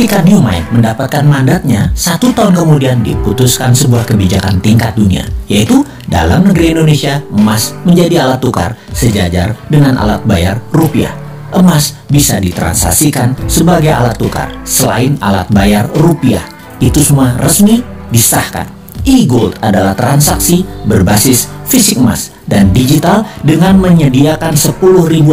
Ketika New Mind mendapatkan mandatnya, 1 tahun kemudian diputuskan sebuah kebijakan tingkat dunia, yaitu dalam negeri Indonesia, emas menjadi alat tukar sejajar dengan alat bayar rupiah. Emas bisa ditransaksikan sebagai alat tukar selain alat bayar rupiah. Itu semua resmi disahkan. E-Gold adalah transaksi berbasis fisik emas dan digital dengan menyediakan 10.000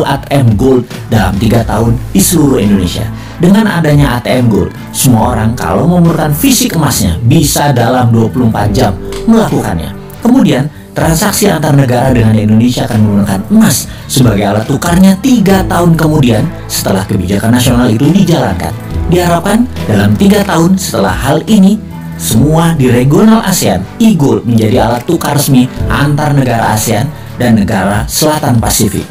ATM Gold dalam 3 tahun di seluruh Indonesia. Dengan adanya ATM Gold, semua orang kalau memerlukan fisik emasnya bisa dalam 24 jam melakukannya. Kemudian, transaksi antar negara dengan Indonesia akan menggunakan emas sebagai alat tukarnya 3 tahun kemudian setelah kebijakan nasional itu dijalankan. Diharapkan dalam 3 tahun setelah hal ini, semua di regional ASEAN, E-Gold menjadi alat tukar resmi antar negara ASEAN dan negara Selatan Pasifik.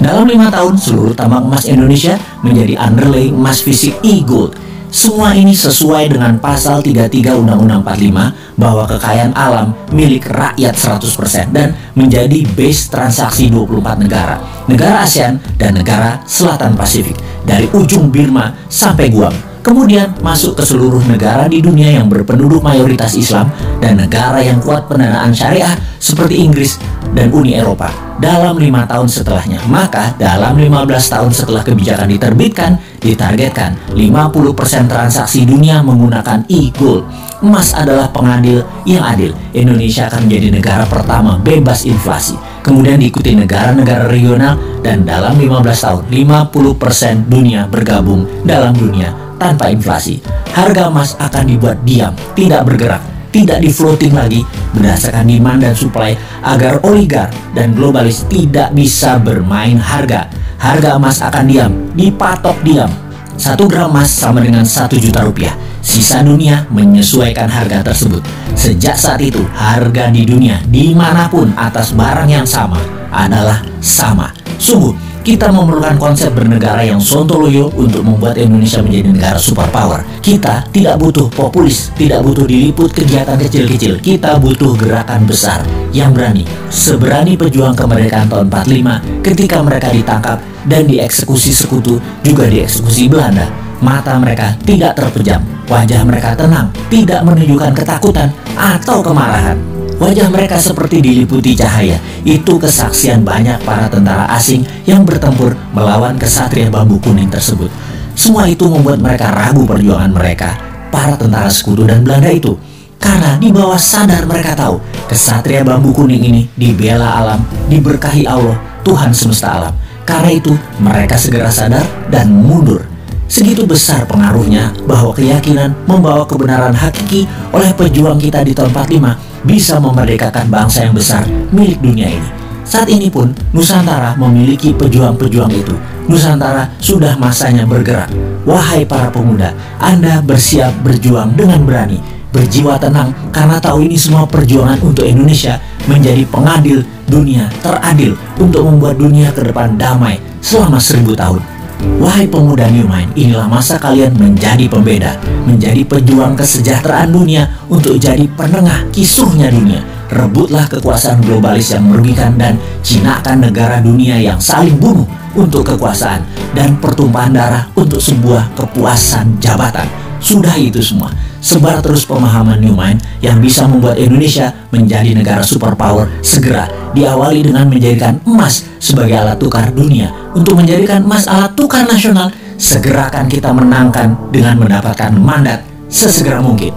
Dalam 5 tahun, seluruh tambang emas Indonesia menjadi underlying emas fisik E-Gold. Semua ini sesuai dengan pasal 33 Undang-Undang 45 bahwa kekayaan alam milik rakyat 100% dan menjadi base transaksi 24 negara ASEAN dan negara Selatan Pasifik, dari ujung Burma sampai Guam. Kemudian masuk ke seluruh negara di dunia yang berpenduduk mayoritas Islam dan negara yang kuat pendanaan syariah seperti Inggris dan Uni Eropa dalam 5 tahun setelahnya. Maka dalam 15 tahun setelah kebijakan diterbitkan, ditargetkan 50% transaksi dunia menggunakan E-Gold. Emas adalah pengadil yang adil. Indonesia akan menjadi negara pertama bebas inflasi. Kemudian diikuti negara-negara regional dan dalam 15 tahun 50% dunia bergabung dalam dunia tanpa inflasi. Harga emas akan dibuat diam, tidak bergerak, tidak di floating lagi berdasarkan demand dan supply agar oligar dan globalis tidak bisa bermain harga. Harga emas akan diam, dipatok diam. 1 gram emas sama dengan 1 juta rupiah. Sisa dunia menyesuaikan harga tersebut. Sejak saat itu, harga di dunia dimanapun atas barang yang sama adalah sama. Sungguh, kita memerlukan konsep bernegara yang sontoloyo untuk membuat Indonesia menjadi negara superpower. Kita tidak butuh populis, tidak butuh diliput kegiatan kecil-kecil. Kita butuh gerakan besar yang berani. Seberani pejuang kemerdekaan tahun 45 ketika mereka ditangkap dan dieksekusi sekutu, juga dieksekusi Belanda. Mata mereka tidak terpejam, wajah mereka tenang, tidak menunjukkan ketakutan atau kemarahan. Wajah mereka seperti diliputi cahaya. Itu kesaksian banyak para tentara asing yang bertempur melawan kesatria bambu kuning tersebut. Semua itu membuat mereka ragu perjuangan mereka, para tentara sekutu dan Belanda itu. Karena di bawah sadar mereka tahu, kesatria bambu kuning ini dibela alam, diberkahi Allah, Tuhan semesta alam. Karena itu, mereka segera sadar dan mundur. Segitu besar pengaruhnya bahwa keyakinan membawa kebenaran hakiki oleh pejuang kita di tahun 45 bisa memerdekakan bangsa yang besar milik dunia ini. Saat ini pun Nusantara memiliki pejuang-pejuang itu. Nusantara sudah masanya bergerak. Wahai para pemuda, Anda bersiap berjuang dengan berani, berjiwa tenang karena tahu ini semua perjuangan untuk Indonesia menjadi pengadil dunia teradil untuk membuat dunia ke depan damai selama 1000 tahun. Wahai pemuda New Mind, inilah masa kalian menjadi pembeda, menjadi pejuang kesejahteraan dunia untuk jadi penengah kisuhnya dunia. Rebutlah kekuasaan globalis yang merugikan dan jinakan negara dunia yang saling bunuh untuk kekuasaan dan pertumpahan darah untuk sebuah kepuasan jabatan. Sudah itu semua. Sebar terus pemahaman New Mind yang bisa membuat Indonesia menjadi negara superpower segera. Diawali dengan menjadikan emas sebagai alat tukar dunia. Untuk menjadikan emas alat tukar nasional, segera akan kita menangkan dengan mendapatkan mandat sesegera mungkin.